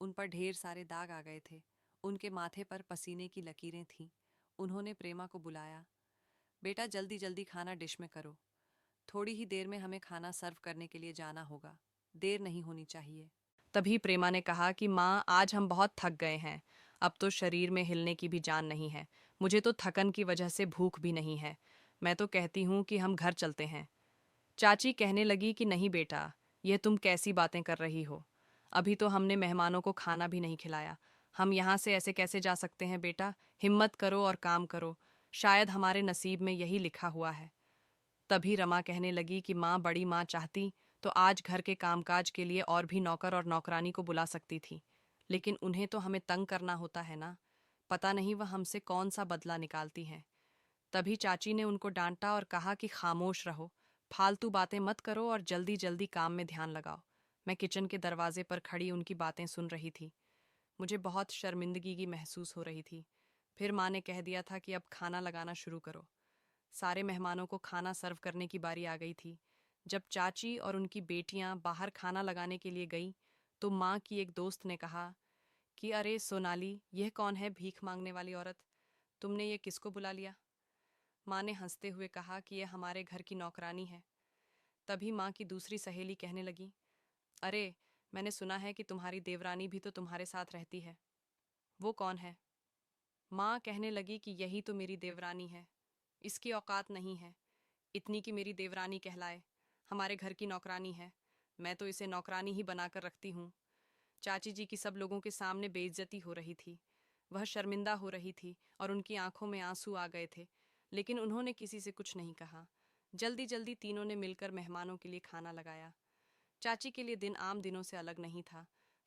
उन पर ढेर सारे दाग आ गए थे। उनके माथे पर पसीने की लकीरें थीं। उन्होंने प्रेमा को बुलाया, बेटा जल्दी जल्दी खाना डिश में करो, थोड़ी ही देर में हमें खाना सर्व करने के लिए जाना होगा, देर नहीं होनी चाहिए। तभी प्रेमा ने कहा कि माँ आज हम बहुत थक गए हैं, अब तो शरीर में हिलने की भी जान नहीं है। मुझे तो थकन की वजह से भूख भी नहीं है। मैं तो कहती हूँ कि हम घर चलते हैं। चाची कहने लगी कि नहीं बेटा, यह तुम कैसी बातें कर रही हो। अभी तो हमने मेहमानों को खाना भी नहीं खिलाया। हम यहाँ से ऐसे कैसे जा सकते हैं बेटा। हिम्मत करो और काम करो, शायद हमारे नसीब में यही लिखा हुआ है। तभी रमा कहने लगी कि माँ, बड़ी माँ चाहती तो आज घर के कामकाज के लिए और भी नौकर और नौकरानी को बुला सकती थी, लेकिन उन्हें तो हमें तंग करना होता है ना। पता नहीं वह हमसे कौन सा बदला निकालती हैं। तभी चाची ने उनको डांटा और कहा कि खामोश रहो, फालतू बातें मत करो और जल्दी जल्दी काम में ध्यान लगाओ। मैं किचन के दरवाजे पर खड़ी उनकी बातें सुन रही थी। मुझे बहुत शर्मिंदगी की महसूस हो रही थी। फिर माँ ने कह दिया था कि अब खाना लगाना शुरू करो। सारे मेहमानों को खाना सर्व करने की बारी आ गई थी। जब चाची और उनकी बेटियां बाहर खाना लगाने के लिए गईं, तो माँ की एक दोस्त ने कहा कि अरे सोनाली, यह कौन है भीख मांगने वाली औरत? तुमने ये किसको बुला लिया? माँ ने हंसते हुए कहा कि यह हमारे घर की नौकरानी है। तभी माँ की दूसरी सहेली कहने लगी, अरे, मैंने सुना है कि तुम्हारी देवरानी भी तो तुम्हारे साथ रहती है। वो कौन है? माँ कहने लगी कि यही तो मेरी देवरानी है। इसकी औकात नहीं है इतनी कि मेरी देवरानी कहलाए। हमारे घर की नौकरानी है। मैं तो इसे नौकरानी ही बनाकर रखती हूँ। चाची जी की सब लोगों के सामने बेइज्जती हो रही थी। वह शर्मिंदा हो रही थी और उनकी आंखों में आंसू आ गए थे, लेकिन उन्होंने किसी से कुछ नहीं कहा। जल्दी जल्दी तीनों ने मिलकर मेहमानों के लिए खाना लगाया। चाची के लिए दिन आम दिनों से अलग नहीं था।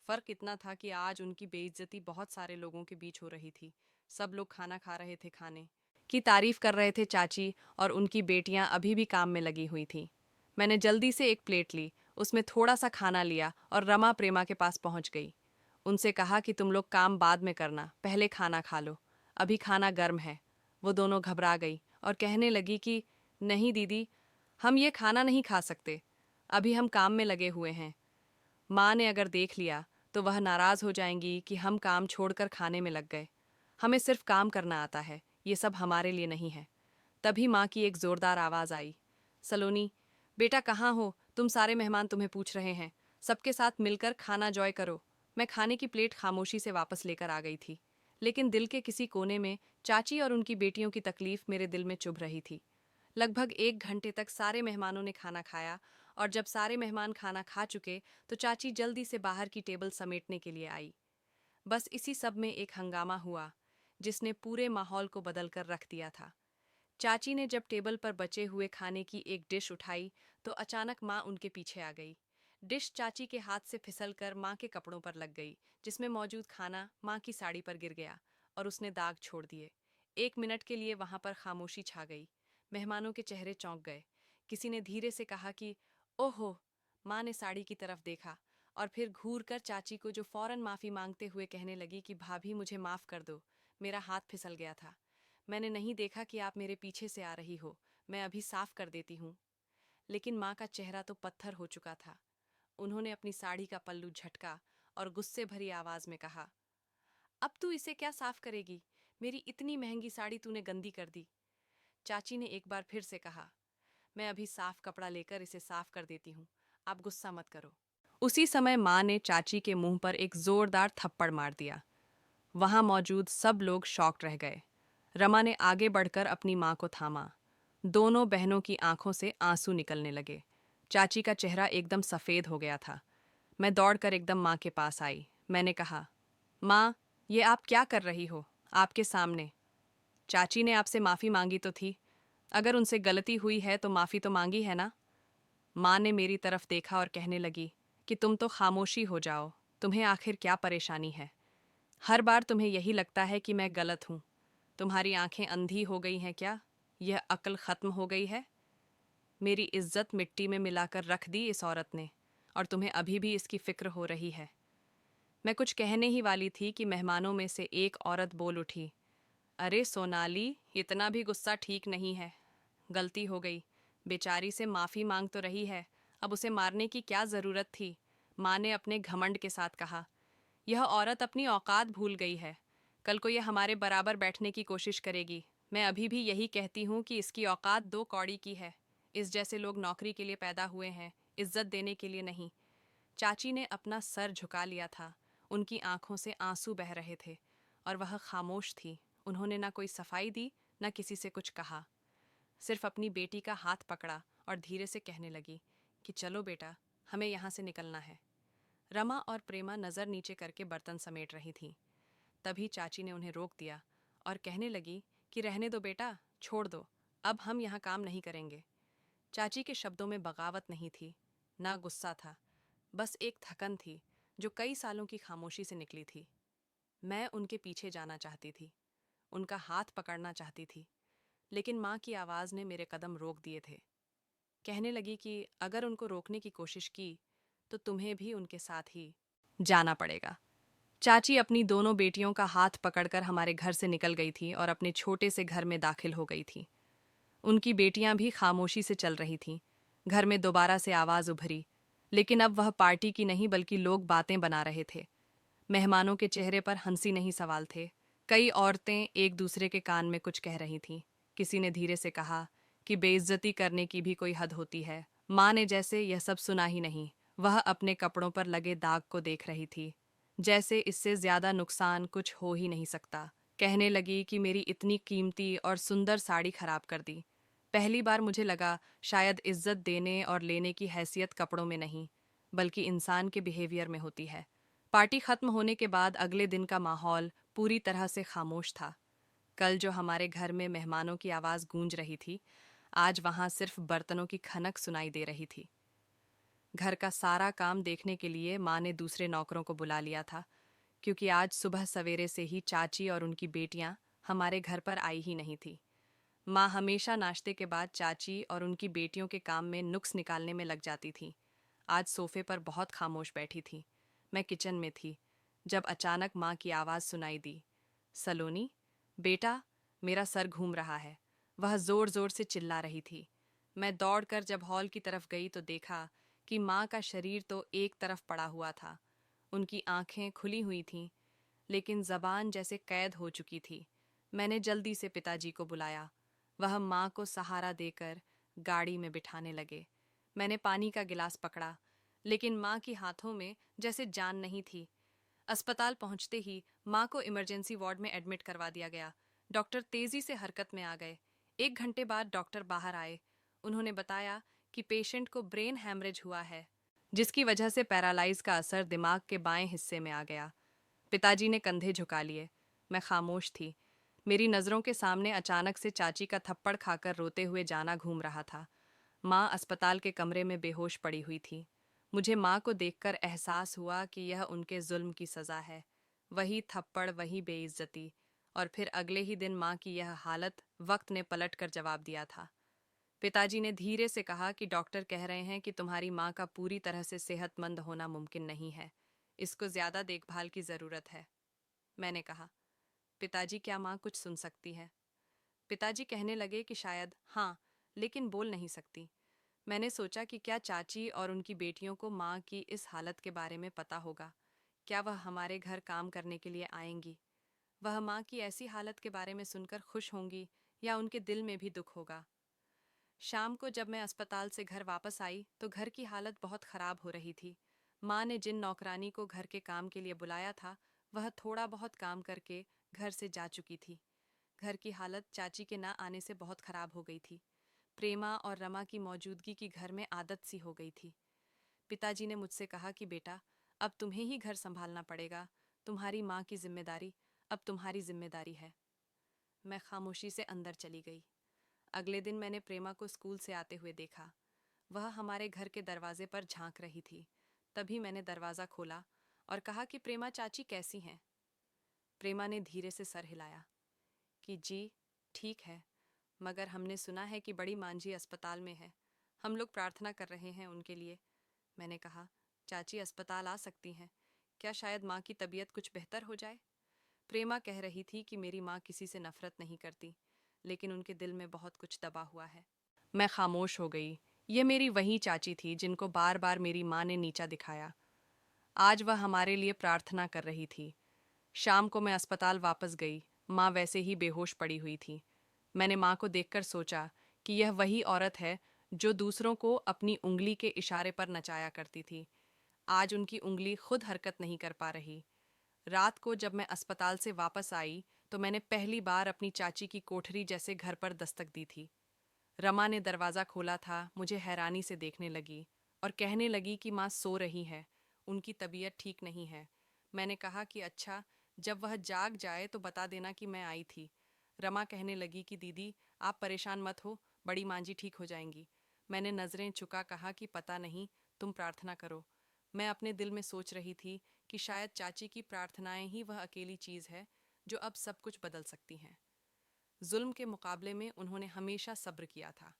फर्क इतना था कि आज उनकी बेइज्जती बहुत सारे लोगों के बीच हो रही थी। सब लोग खाना खा रहे थे, खाने की तारीफ कर रहे थे। चाची और उनकी बेटियां अभी भी काम में लगी हुई थी। मैंने जल्दी से एक प्लेट ली, उसमें थोड़ा सा खाना लिया और रमा प्रेमा के पास पहुंच गई। उनसे कहा कि तुम लोग काम बाद में करना, पहले खाना खा लो, अभी खाना गर्म है। वो दोनों घबरा गई और कहने लगी कि नहीं दीदी, हम ये खाना नहीं खा सकते, अभी हम काम में लगे हुए हैं। माँ ने अगर देख लिया तो वह नाराज़ हो जाएंगी कि हम काम छोड़कर खाने में लग गए। हमें सिर्फ काम करना आता है, ये सब हमारे लिए नहीं है। तभी माँ की एक जोरदार आवाज़ आई, सलोनी बेटा कहाँ हो तुम? सारे मेहमान तुम्हें पूछ रहे हैं। सबके साथ मिलकर खाना जॉय करो। मैं खाने की प्लेट खामोशी से वापस लेकर आ गई थी, लेकिन दिल के किसी कोने में चाची और उनकी बेटियों की तकलीफ मेरे दिल में चुभ रही थी। लगभग 1 घंटे तक सारे मेहमानों ने खाना खाया, और जब सारे मेहमान खाना खा चुके तो चाची जल्दी से बाहर की टेबल समेटने के लिए आई। बस इसी सब में एक हंगामा हुआ, जिसने पूरे माहौल को बदल कर रख दिया था। चाची ने जब टेबल पर बचे हुए खाने की एक डिश उठाई तो अचानक माँ उनके पीछे आ गई। डिश चाची के हाथ से फिसलकर माँ के कपड़ों पर लग गई, जिसमें मौजूद खाना माँ की साड़ी पर गिर गया और उसने दाग छोड़ दिए। 1 मिनट के लिए वहां पर खामोशी छा गई। मेहमानों के चेहरे चौंक गए। किसी ने धीरे से कहा कि ओहो। माँ ने साड़ी की तरफ देखा और फिर घूर कर चाची को, जो फौरन माफी मांगते हुए कहने लगी कि भाभी मुझे माफ कर दो, मेरा हाथ फिसल गया था। मैंने नहीं देखा कि आप मेरे पीछे से आ रही हो, मैं अभी साफ कर देती हूँ। लेकिन माँ का चेहरा तो पत्थर हो चुका था। उन्होंने अपनी साड़ी का पल्लू झटका और गुस्से भरी आवाज में कहा, अब तू इसे क्या साफ करेगी? मेरी इतनी महंगी साड़ी तूने गंदी कर दी। चाची ने एक बार फिर से कहा। मैं अभी साफ कपड़ा लेकर इसे साफ कर देती हूँ, आप गुस्सा मत करो। उसी समय माँ ने चाची के मुंह पर एक जोरदार थप्पड़ मार दिया। वहां मौजूद सब लोग शॉक्ड रह गए। रमा ने आगे बढ़कर अपनी माँ को थामा। दोनों बहनों की आंखों से आंसू निकलने लगे। चाची का चेहरा एकदम सफ़ेद हो गया था। मैं दौड़कर एकदम माँ के पास आई। मैंने कहा, माँ, ये आप क्या कर रही हो, आपके सामने? चाची ने आपसे माफ़ी मांगी तो थी। अगर उनसे गलती हुई है तो माफ़ी तो मांगी है ना? माँ ने मेरी तरफ देखा और कहने लगी कि तुम तो खामोशी हो जाओ, तुम्हें आखिर क्या परेशानी है? हर बार तुम्हें यही लगता है कि मैं गलत हूँ। तुम्हारी आंखें अंधी हो गई हैं क्या? यह अक्ल ख़त्म हो गई है? मेरी इज्जत मिट्टी में मिलाकर रख दी इस औरत ने, और तुम्हें अभी भी इसकी फिक्र हो रही है। मैं कुछ कहने ही वाली थी कि मेहमानों में से एक औरत बोल उठी, अरे सोनाली, इतना भी गुस्सा ठीक नहीं है। गलती हो गई, बेचारी से माफ़ी मांग तो रही है, अब उसे मारने की क्या ज़रूरत थी? माँ ने अपने घमंड के साथ कहा। यह औरत अपनी औकात भूल गई है। कल को यह हमारे बराबर बैठने की कोशिश करेगी। मैं अभी भी यही कहती हूँ कि इसकी औकात 2 कौड़ी की है। इस जैसे लोग नौकरी के लिए पैदा हुए हैं, इज्जत देने के लिए नहीं। चाची ने अपना सर झुका लिया था। उनकी आंखों से आंसू बह रहे थे और वह खामोश थी। उन्होंने ना कोई सफाई दी, न किसी से कुछ कहा। सिर्फ अपनी बेटी का हाथ पकड़ा और धीरे से कहने लगी कि चलो बेटा, हमें यहाँ से निकलना है। रमा और प्रेमा नज़र नीचे करके बर्तन समेट रही थीं। तभी चाची ने उन्हें रोक दिया और कहने लगी कि रहने दो बेटा, छोड़ दो, अब हम यहाँ काम नहीं करेंगे। चाची के शब्दों में बगावत नहीं थी, ना गुस्सा था, बस एक थकन थी जो कई सालों की खामोशी से निकली थी। मैं उनके पीछे जाना चाहती थी, उनका हाथ पकड़ना चाहती थी, लेकिन माँ की आवाज़ ने मेरे कदम रोक दिए थे। कहने लगी कि अगर उनको रोकने की कोशिश की तो तुम्हें भी उनके साथ ही जाना पड़ेगा। चाची अपनी दोनों बेटियों का हाथ पकड़कर हमारे घर से निकल गई थी और अपने छोटे से घर में दाखिल हो गई थी। उनकी बेटियां भी खामोशी से चल रही थीं। घर में दोबारा से आवाज़ उभरी, लेकिन अब वह पार्टी की नहीं बल्कि लोग बातें बना रहे थे। मेहमानों के चेहरे पर हंसी नहीं सवाल थे। कई औरतें एक दूसरे के कान में कुछ कह रही थीं। किसी ने धीरे से कहा कि बेइज्जती करने की भी कोई हद होती है। माँ ने जैसे यह सब सुना ही नहीं, वह अपने कपड़ों पर लगे दाग को देख रही थी, जैसे इससे ज्यादा नुकसान कुछ हो ही नहीं सकता। कहने लगी कि मेरी इतनी कीमती और सुंदर साड़ी खराब कर दी। पहली बार मुझे लगा शायद इज्जत देने और लेने की हैसियत कपड़ों में नहीं, बल्कि इंसान के बिहेवियर में होती है। पार्टी खत्म होने के बाद अगले दिन का माहौल पूरी तरह से खामोश था। कल जो हमारे घर में मेहमानों की आवाज़ गूंज रही थी, आज वहां सिर्फ बर्तनों की खनक सुनाई दे रही थी। घर का सारा काम देखने के लिए माँ ने दूसरे नौकरों को बुला लिया था, क्योंकि आज सुबह सवेरे से ही चाची और उनकी बेटियां हमारे घर पर आई ही नहीं थी। माँ हमेशा नाश्ते के बाद चाची और उनकी बेटियों के काम में नुक्स निकालने में लग जाती थी। आज सोफे पर बहुत खामोश बैठी थी। मैं किचन में थी जब अचानक माँ की आवाज़ सुनाई दी, सलोनी बेटा, मेरा सर घूम रहा है। वह जोर जोर से चिल्ला रही थी। मैं दौड़कर जब हॉल की तरफ गई तो देखा कि माँ का शरीर तो एक तरफ पड़ा हुआ था। उनकी आंखें खुली हुई थीं, लेकिन जबान जैसे कैद हो चुकी थी। मैंने जल्दी से पिताजी को बुलाया। वह माँ को सहारा देकर गाड़ी में बिठाने लगे। मैंने पानी का गिलास पकड़ा, लेकिन माँ की हाथों में जैसे जान नहीं थी। अस्पताल पहुंचते ही माँ को इमरजेंसी वार्ड में एडमिट करवा दिया गया। डॉक्टर तेजी से हरकत में आ गए। 1 घंटे बाद डॉक्टर बाहर आए। उन्होंने बताया कि पेशेंट को ब्रेन हैमरेज हुआ है, जिसकी वजह से पैरालाइज का असर दिमाग के बाएं हिस्से में आ गया। पिताजी ने कंधे झुका लिए। मैं खामोश थी। मेरी नज़रों के सामने अचानक से चाची का थप्पड़ खाकर रोते हुए जाना घूम रहा था। माँ अस्पताल के कमरे में बेहोश पड़ी हुई थी। मुझे माँ को देखकर एहसास हुआ कि यह उनके जुल्म की सज़ा है। वही थप्पड़, वही बेइज्जती, और फिर अगले ही दिन माँ की यह हालत। वक्त ने पलट कर जवाब दिया था। पिताजी ने धीरे से कहा कि डॉक्टर कह रहे हैं कि तुम्हारी माँ का पूरी तरह से सेहतमंद होना मुमकिन नहीं है। इसको ज़्यादा देखभाल की ज़रूरत है। मैंने कहा, पिताजी, क्या माँ कुछ सुन सकती है? पिताजी कहने लगे कि शायद हाँ, लेकिन बोल नहीं सकती। मैंने सोचा कि क्या चाची और उनकी बेटियों को माँ की इस हालत के बारे में पता होगा? क्या वह हमारे घर काम करने के लिए आएंगी? वह माँ की ऐसी हालत के बारे में सुनकर खुश होंगी या उनके दिल में भी दुख होगा। शाम को जब मैं अस्पताल से घर वापस आई तो घर की हालत बहुत खराब हो रही थी। माँ ने जिन नौकरानी को घर के काम के लिए बुलाया था, वह थोड़ा बहुत काम करके घर से जा चुकी थी। घर की हालत चाची के ना आने से बहुत खराब हो गई थी। प्रेमा और रमा की मौजूदगी की घर में आदत सी हो गई थी। पिताजी ने मुझसे कहा कि बेटा, अब तुम्हें ही घर संभालना पड़ेगा। तुम्हारी माँ की जिम्मेदारी अब तुम्हारी जिम्मेदारी है। मैं खामोशी से अंदर चली गई। अगले दिन मैंने प्रेमा को स्कूल से आते हुए देखा। वह हमारे घर के दरवाजे पर झांक रही थी। तभी मैंने दरवाज़ा खोला और कहा कि प्रेमा चाची कैसी हैं। प्रेमा ने धीरे से सर हिलाया कि जी ठीक है, मगर हमने सुना है कि बड़ी मांझी अस्पताल में है। हम लोग प्रार्थना कर रहे हैं उनके लिए। मैंने कहा, चाची अस्पताल आ सकती हैं। क्या शायद माँ की तबीयत कुछ बेहतर हो जाए? प्रेमा कह रही थी कि मेरी माँ किसी से नफरत नहीं करती, लेकिन उनके दिल में बहुत कुछ दबा हुआ है। मैं खामोश हो गई। ये मेरी वही चाची थी जिनको बार बार मेरी माँ ने नीचा दिखाया। आज वह हमारे लिए प्रार्थना कर रही थी। शाम को मैं अस्पताल वापस गई। माँ वैसे ही बेहोश पड़ी हुई थी। मैंने माँ को देखकर सोचा कि यह वही औरत है जो दूसरों को अपनी उंगली के इशारे पर नचाया करती थी। आज उनकी उंगली खुद हरकत नहीं कर पा रही। रात को जब मैं अस्पताल से वापस आई तो मैंने पहली बार अपनी चाची की कोठरी जैसे घर पर दस्तक दी थी। रमा ने दरवाज़ा खोला था, मुझे हैरानी से देखने लगी और कहने लगी कि माँ सो रही है, उनकी तबीयत ठीक नहीं है। मैंने कहा कि अच्छा, जब वह जाग जाए तो बता देना कि मैं आई थी। रमा कहने लगी कि दीदी, आप परेशान मत हो, बड़ी माँ जी ठीक हो जाएंगी। मैंने नज़रें झुका कहा कि पता नहीं, तुम प्रार्थना करो। मैं अपने दिल में सोच रही थी कि शायद चाची की प्रार्थनाएं ही वह अकेली चीज़ है जो अब सब कुछ बदल सकती हैं। जुल्म के मुकाबले में उन्होंने हमेशा सब्र किया था।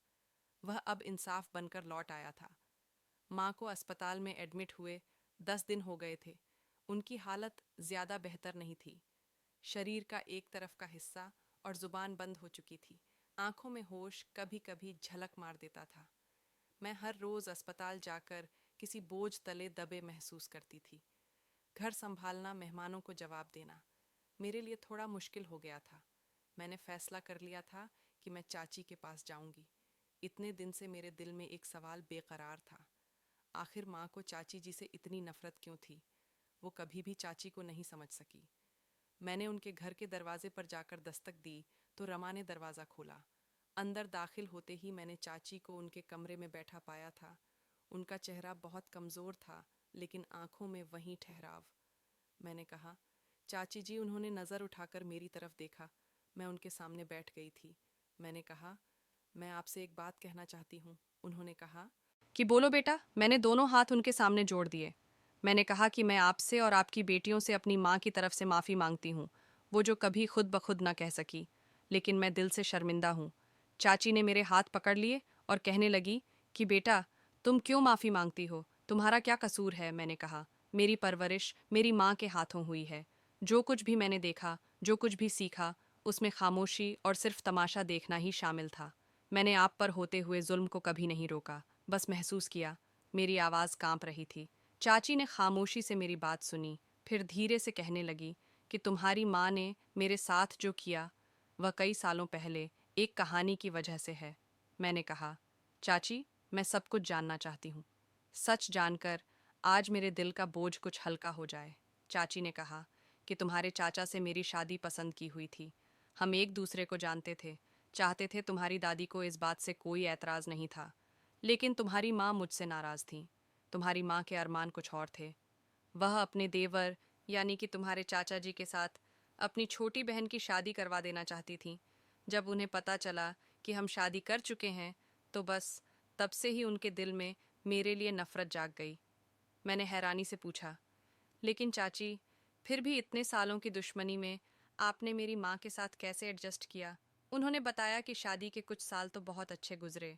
वह अब इंसाफ बनकर लौट आया था। माँ को अस्पताल में एडमिट हुए 10 दिन हो गए थे। उनकी हालत ज्यादा बेहतर नहीं थी। शरीर का एक तरफ का हिस्सा और जुबान बंद हो चुकी थी। आंखों में होश कभी कभी झलक मार देता था। मैं हर रोज अस्पताल जाकर किसी बोझ तले दबे महसूस करती थी। घर संभालना, मेहमानों को जवाब देना मेरे लिए थोड़ा मुश्किल हो गया था। मैंने फैसला कर लिया था कि मैं चाची के पास जाऊंगी। इतने दिन से मेरे दिल में एक सवाल बेकरार था। आखिर माँ को चाची जी से इतनी नफरत क्यों थी? वो कभी भी चाची को नहीं समझ सकी। मैंने उनके घर के दरवाजे पर जाकर दस्तक दी तो रमा ने दरवाज़ा खोला। अंदर दाखिल होते ही मैंने चाची को उनके कमरे में बैठा पाया था। उनका चेहरा बहुत कमज़ोर था, लेकिन आंखों में वही ठहराव। मैंने कहा, चाची जी। उन्होंने नज़र उठाकर मेरी तरफ देखा। मैं उनके सामने बैठ गई थी। मैंने कहा, मैं आपसे एक बात कहना चाहती हूँ। उन्होंने कहा कि बोलो बेटा। मैंने दोनों हाथ उनके सामने जोड़ दिए। मैंने कहा कि मैं आपसे और आपकी बेटियों से अपनी माँ की तरफ से माफ़ी मांगती हूँ, वो जो कभी खुद ब खुद ना कह सकी, लेकिन मैं दिल से शर्मिंदा हूँ। चाची ने मेरे हाथ पकड़ लिए और कहने लगी कि बेटा, तुम क्यों माफ़ी मांगती हो? तुम्हारा क्या कसूर है? मैंने कहा, मेरी परवरिश मेरी माँ के हाथों हुई है। जो कुछ भी मैंने देखा, जो कुछ भी सीखा, उसमें खामोशी और सिर्फ तमाशा देखना ही शामिल था। मैंने आप पर होते हुए जुल्म को कभी नहीं रोका, बस महसूस किया। मेरी आवाज़ कांप रही थी। चाची ने खामोशी से मेरी बात सुनी, फिर धीरे से कहने लगी कि तुम्हारी माँ ने मेरे साथ जो किया, वह कई सालों पहले एक कहानी की वजह से है। मैंने कहा, चाची, मैं सब कुछ जानना चाहती हूँ। सच जानकर आज मेरे दिल का बोझ कुछ हल्का हो जाए। चाची ने कहा कि तुम्हारे चाचा से मेरी शादी पसंद की हुई थी। हम एक दूसरे को जानते थे, चाहते थे। तुम्हारी दादी को इस बात से कोई एतराज़ नहीं था, लेकिन तुम्हारी माँ मुझसे नाराज़ थी। तुम्हारी माँ के अरमान कुछ और थे। वह अपने देवर यानी कि तुम्हारे चाचा जी के साथ अपनी छोटी बहन की शादी करवा देना चाहती थी। जब उन्हें पता चला कि हम शादी कर चुके हैं तो बस तब से ही उनके दिल में मेरे लिए नफरत जाग गई। मैंने हैरानी से पूछा, लेकिन चाची, फिर भी इतने सालों की दुश्मनी में आपने मेरी माँ के साथ कैसे एडजस्ट किया? उन्होंने बताया कि शादी के कुछ साल तो बहुत अच्छे गुजरे।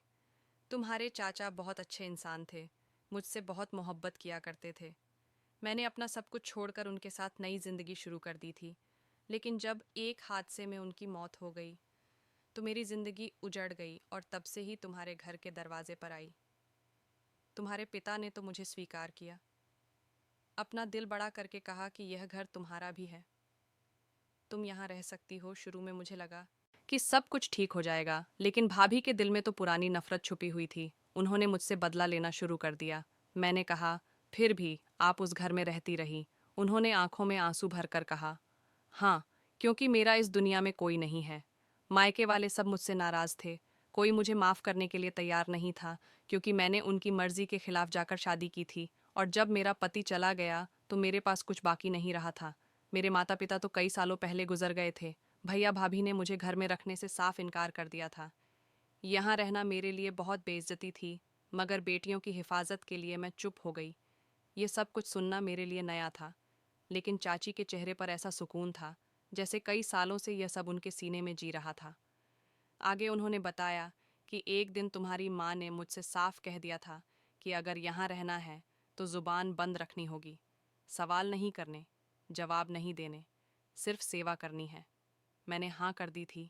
तुम्हारे चाचा बहुत अच्छे इंसान थे, मुझसे बहुत मोहब्बत किया करते थे। मैंने अपना सब कुछ छोड़कर उनके साथ नई जिंदगी शुरू कर दी थी, लेकिन जब एक हादसे में उनकी मौत हो गई तो मेरी जिंदगी उजड़ गई और तब से ही तुम्हारे घर के दरवाजे पर आई। तुम्हारे पिता ने तो मुझे स्वीकार किया, अपना दिल बड़ा करके कहा कि यह घर तुम्हारा भी है, तुम यहाँ रह सकती हो। शुरू में मुझे लगा कि सब कुछ ठीक हो जाएगा, लेकिन भाभी के दिल में तो पुरानी नफरत छुपी हुई थी। उन्होंने मुझसे बदला लेना शुरू कर दिया। मैंने कहा, फिर भी आप उस घर में रहती रही। उन्होंने आंखों में आंसू भरकर कहा, हाँ, क्योंकि मेरा इस दुनिया में कोई नहीं है। मायके वाले सब मुझसे नाराज थे। कोई मुझे माफ करने के लिए तैयार नहीं था, क्योंकि मैंने उनकी मर्जी के खिलाफ जाकर शादी की थी। और जब मेरा पति चला गया तो मेरे पास कुछ बाकी नहीं रहा था। मेरे माता पिता तो कई सालों पहले गुजर गए थे। भैया भाभी ने मुझे घर में रखने से साफ इनकार कर दिया था। यहाँ रहना मेरे लिए बहुत बेइज्जती थी, मगर बेटियों की हिफाजत के लिए मैं चुप हो गई। ये सब कुछ सुनना मेरे लिए नया था, लेकिन चाची के चेहरे पर ऐसा सुकून था जैसे कई सालों से यह सब उनके सीने में जी रहा था। आगे उन्होंने बताया कि एक दिन तुम्हारी माँ ने मुझसे साफ कह दिया था कि अगर यहाँ रहना है तो जुबान बंद रखनी होगी। सवाल नहीं करने, जवाब नहीं देने, सिर्फ सेवा करनी है। मैंने हाँ कर दी थी।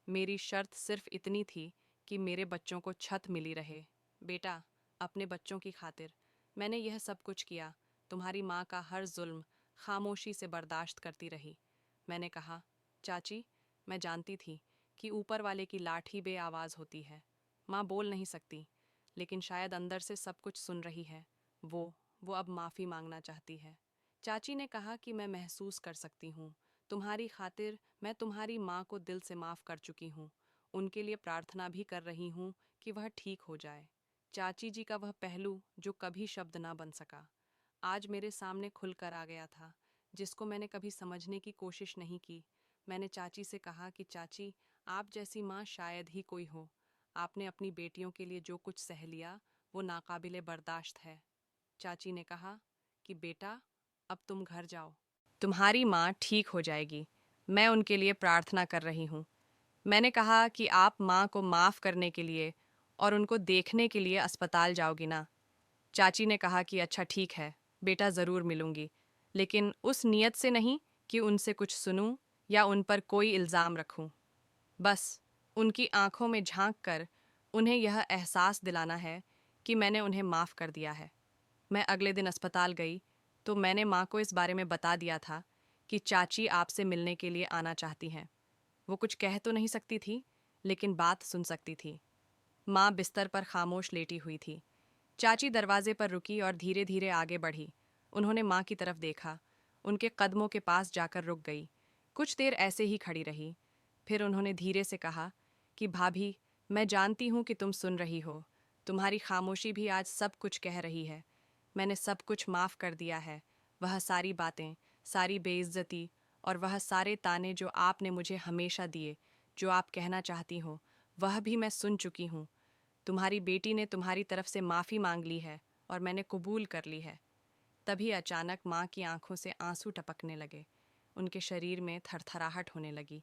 मेरी शर्त सिर्फ इतनी थी कि मेरे बच्चों को छत मिली रहे। बेटा, अपने बच्चों की खातिर मैंने यह सब कुछ किया। तुम्हारी माँ का हर जुल्म खामोशी से बर्दाश्त करती रही। मैंने कहा, चाची, मैं जानती थी कि ऊपर वाले की लाठी बे आवाज़ होती है। माँ बोल नहीं सकती, लेकिन शायद अंदर से सब कुछ सुन रही है। वो अब माफ़ी मांगना चाहती है। चाची ने कहा कि मैं महसूस कर सकती हूँ। तुम्हारी खातिर मैं तुम्हारी माँ को दिल से माफ़ कर चुकी हूँ। उनके लिए प्रार्थना भी कर रही हूँ कि वह ठीक हो जाए। चाची जी का वह पहलू जो कभी शब्द ना बन सका, आज मेरे सामने खुलकर आ गया था, जिसको मैंने कभी समझने की कोशिश नहीं की। मैंने चाची से कहा कि चाची, आप जैसी माँ शायद ही कोई हो। आपने अपनी बेटियों के लिए जो कुछ सह लिया वो नाकाबिले बर्दाश्त है। चाची ने कहा कि बेटा, अब तुम घर जाओ। तुम्हारी माँ ठीक हो जाएगी। मैं उनके लिए प्रार्थना कर रही हूँ। मैंने कहा कि आप माँ को माफ़ करने के लिए और उनको देखने के लिए अस्पताल जाओगी ना। चाची ने कहा कि अच्छा ठीक है बेटा, ज़रूर मिलूंगी, लेकिन उस नीयत से नहीं कि उनसे कुछ सुनूं या उन पर कोई इल्ज़ाम रखूं। बस उनकी आंखों में झांक कर उन्हें यह एहसास दिलाना है कि मैंने उन्हें माफ़ कर दिया है। मैं अगले दिन अस्पताल गई तो मैंने माँ को इस बारे में बता दिया था कि चाची आपसे मिलने के लिए आना चाहती हैं। वो कुछ कह तो नहीं सकती थी, लेकिन बात सुन सकती थी। माँ बिस्तर पर खामोश लेटी हुई थी। चाची दरवाजे पर रुकी और धीरे धीरे आगे बढ़ी। उन्होंने माँ की तरफ देखा, उनके कदमों के पास जाकर रुक गई। कुछ देर ऐसे ही खड़ी रही। फिर उन्होंने धीरे से कहा कि भाभी, मैं जानती हूँ कि तुम सुन रही हो। तुम्हारी खामोशी भी आज सब कुछ कह रही है। मैंने सब कुछ माफ़ कर दिया है। वह सारी बातें, सारी बेइज्जती और वह सारे ताने जो आपने मुझे हमेशा दिए। जो आप कहना चाहती हो वह भी मैं सुन चुकी हूँ। तुम्हारी बेटी ने तुम्हारी तरफ से माफ़ी मांग ली है और मैंने कबूल कर ली है। तभी अचानक माँ की आंखों से आंसू टपकने लगे। उनके शरीर में थरथराहट होने लगी।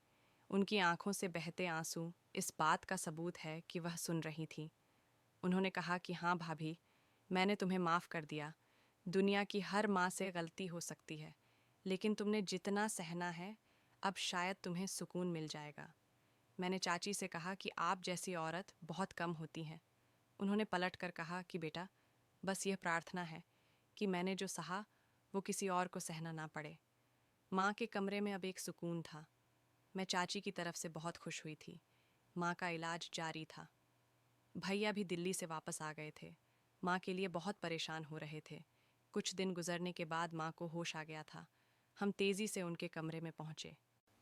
उनकी आंखों से बहते आंसू इस बात का सबूत है कि वह सुन रही थी। उन्होंने कहा कि हाँ भाभी, मैंने तुम्हें माफ़ कर दिया। दुनिया की हर माँ से गलती हो सकती है, लेकिन तुमने जितना सहना है, अब शायद तुम्हें सुकून मिल जाएगा। मैंने चाची से कहा कि आप जैसी औरत बहुत कम होती हैं। उन्होंने पलट कर कहा कि बेटा, बस यह प्रार्थना है कि मैंने जो सहा वो किसी और को सहना ना पड़े। माँ के कमरे में अब एक सुकून था। मैं चाची की तरफ से बहुत खुश हुई थी। माँ का इलाज जारी था। भैया भी दिल्ली से वापस आ गए थे। माँ के लिए बहुत परेशान हो रहे थे। कुछ दिन गुजरने के बाद माँ को होश आ गया था। हम तेज़ी से उनके कमरे में पहुँचे।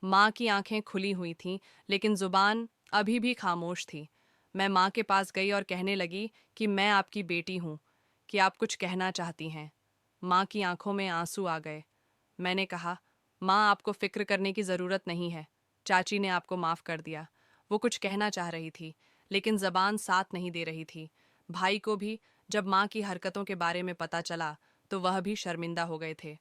माँ की आंखें खुली हुई थीं, लेकिन जुबान अभी भी खामोश थी। मैं माँ के पास गई और कहने लगी कि मैं आपकी बेटी हूँ, कि आप कुछ कहना चाहती हैं। माँ की आंखों में आंसू आ गए। मैंने कहा, माँ, आपको फिक्र करने की ज़रूरत नहीं है। चाची ने आपको माफ़ कर दिया। वो कुछ कहना चाह रही थी, लेकिन ज़बान साथ नहीं दे रही थी। भाई को भी जब माँ की हरकतों के बारे में पता चला तो वह भी शर्मिंदा हो गए थे।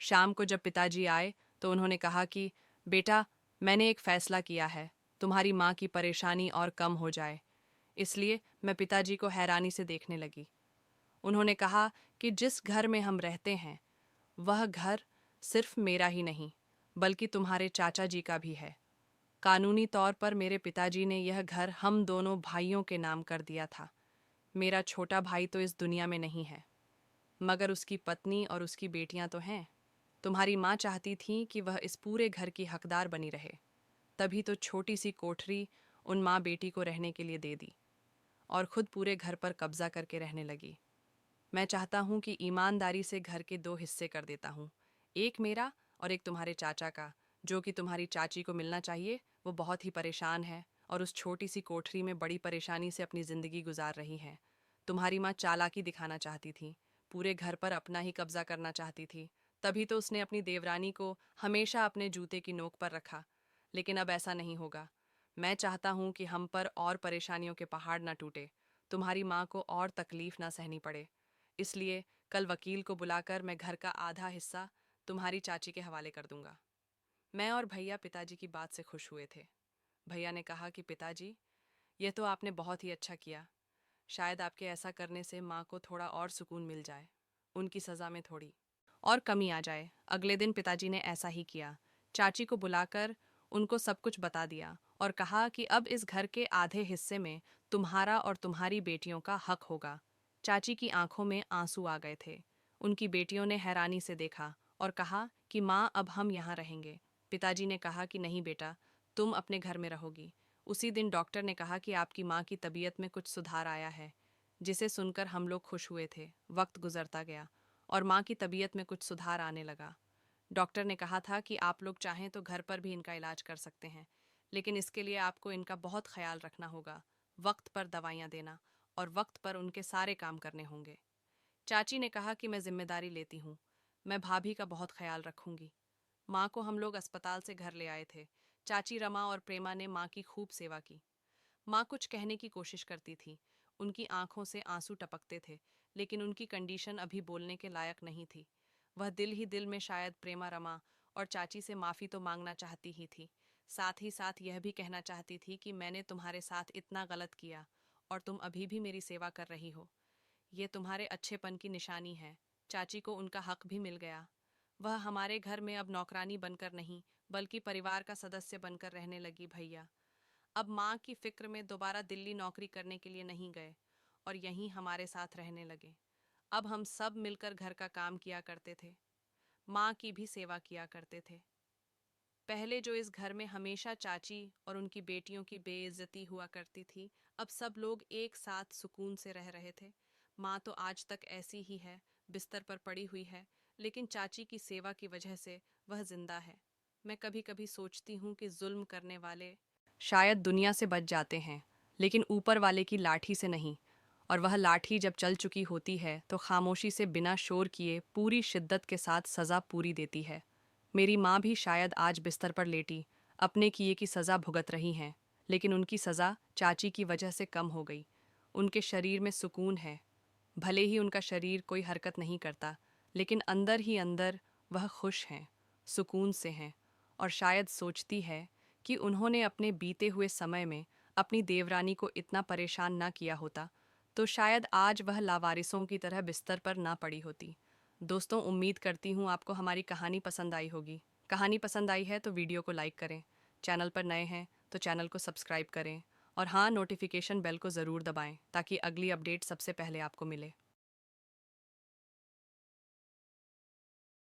शाम को जब पिताजी आए तो उन्होंने कहा कि बेटा, मैंने एक फ़ैसला किया है, तुम्हारी माँ की परेशानी और कम हो जाए। इसलिए मैं पिताजी को हैरानी से देखने लगी। उन्होंने कहा कि जिस घर में हम रहते हैं वह घर सिर्फ मेरा ही नहीं, बल्कि तुम्हारे चाचा जी का भी है। कानूनी तौर पर मेरे पिताजी ने यह घर हम दोनों भाइयों के नाम कर दिया था। मेरा छोटा भाई तो इस दुनिया में नहीं है, मगर उसकी पत्नी और उसकी बेटियां तो हैं। तुम्हारी माँ चाहती थी कि वह इस पूरे घर की हकदार बनी रहे। तभी तो छोटी सी कोठरी उन माँ बेटी को रहने के लिए दे दी और खुद पूरे घर पर कब्जा करके रहने लगी। मैं चाहता हूँ कि ईमानदारी से घर के 2 हिस्से कर देता हूँ, एक मेरा और एक तुम्हारे चाचा का। जो कि तुम्हारी चाची को मिलना चाहिए, वो बहुत ही परेशान है और उस छोटी सी कोठरी में बड़ी परेशानी से अपनी ज़िंदगी गुजार रही है। तुम्हारी माँ चालाकी दिखाना चाहती थी, पूरे घर पर अपना ही कब्जा करना चाहती थी, तभी तो उसने अपनी देवरानी को हमेशा अपने जूते की नोक पर रखा। लेकिन अब ऐसा नहीं होगा। मैं चाहता हूँ कि हम पर और परेशानियों के पहाड़ ना टूटे, तुम्हारी माँ को और तकलीफ ना सहनी पड़े। इसलिए कल वकील को बुलाकर मैं घर का आधा हिस्सा तुम्हारी चाची के हवाले कर दूंगा। मैं और भैया पिताजी की बात से खुश हुए थे। भैया ने कहा कि पिताजी, यह तो आपने बहुत ही अच्छा किया। शायद आपके ऐसा करने से माँ को थोड़ा और सुकून मिल जाए, उनकी सज़ा में थोड़ी और कमी आ जाए। अगले दिन पिताजी ने ऐसा ही किया। चाची को बुलाकर उनको सब कुछ बता दिया और कहा कि अब इस घर के आधे हिस्से में तुम्हारा और तुम्हारी बेटियों का हक होगा। चाची की आंखों में आंसू आ गए थे। उनकी बेटियों ने हैरानी से देखा और कहा कि माँ, अब हम यहाँ रहेंगे। पिताजी ने कहा कि नहीं बेटा, तुम अपने घर में रहोगी। उसी दिन डॉक्टर ने कहा कि आपकी माँ की तबीयत में कुछ सुधार आया है, जिसे सुनकर हम लोग खुश हुए थे। वक्त गुजरता गया और माँ की तबीयत में कुछ सुधार आने लगा। डॉक्टर ने कहा था कि आप लोग चाहें तो घर पर भी इनका इलाज कर सकते हैं, लेकिन इसके लिए आपको इनका बहुत ख्याल रखना होगा, वक्त पर दवाइयाँ देना और वक्त पर उनके सारे काम करने होंगे। चाची ने कहा कि मैं जिम्मेदारी लेती हूँ, मैं भाभी का बहुत ख्याल रखूंगी। माँ को हम लोग अस्पताल से घर ले आए थे। चाची रमा और प्रेमा ने माँ की खूब सेवा की। माँ कुछ कहने की कोशिश करती थी, उनकी आंखों से आंसू टपकते थे, लेकिन उनकी कंडीशन अभी बोलने के लायक नहीं थी। वह दिल ही दिल में शायद प्रेमा रमा और चाची से माफ़ी तो मांगना चाहती ही थी, साथ ही साथ यह भी कहना चाहती थी कि मैंने तुम्हारे साथ इतना गलत किया और तुम अभी भी मेरी सेवा कर रही हो। ये तुम्हारे अच्छेपन की निशानी है। चाची को उनका हक भी मिल गया। वह हमारे घर में अब नौकरानी बनकर नहीं, बल्कि परिवार का सदस्य बनकर रहने लगी। भैया अब माँ की फिक्र में दोबारा दिल्ली नौकरी करने के लिए नहीं गए और यहीं हमारे साथ रहने लगे। अब हम सब मिलकर घर का काम किया करते थे, माँ की भी सेवा किया करते थे। पहले जो इस घर में हमेशा चाची और उनकी बेटियों की बेइज्जती हुआ करती थी, अब सब लोग एक साथ सुकून से रह रहे थे। माँ तो आज तक ऐसी ही है, बिस्तर पर पड़ी हुई है, लेकिन चाची की सेवा की वजह से वह जिंदा है। मैं कभी कभी सोचती हूँ कि जुल्म करने वाले शायद दुनिया से बच जाते हैं, लेकिन ऊपर वाले की लाठी से नहीं। और वह लाठी जब चल चुकी होती है तो खामोशी से बिना शोर किए पूरी शिद्दत के साथ सज़ा पूरी देती है। मेरी माँ भी शायद आज बिस्तर पर लेटी अपने किए की सज़ा भुगत रही हैं, लेकिन उनकी सज़ा चाची की वजह से कम हो गई। उनके शरीर में सुकून है। भले ही उनका शरीर कोई हरकत नहीं करता, लेकिन अंदर ही अंदर वह खुश हैं, सुकून से हैं और शायद सोचती है कि उन्होंने अपने बीते हुए समय में अपनी देवरानी को इतना परेशान ना किया होता तो शायद आज वह लावारिसों की तरह बिस्तर पर ना पड़ी होती। दोस्तों, उम्मीद करती हूँ आपको हमारी कहानी पसंद आई होगी। कहानी पसंद आई है तो वीडियो को लाइक करें, चैनल पर नए हैं तो चैनल को सब्सक्राइब करें और हाँ, नोटिफिकेशन बेल को ज़रूर दबाएं ताकि अगली अपडेट सबसे पहले आपको मिले।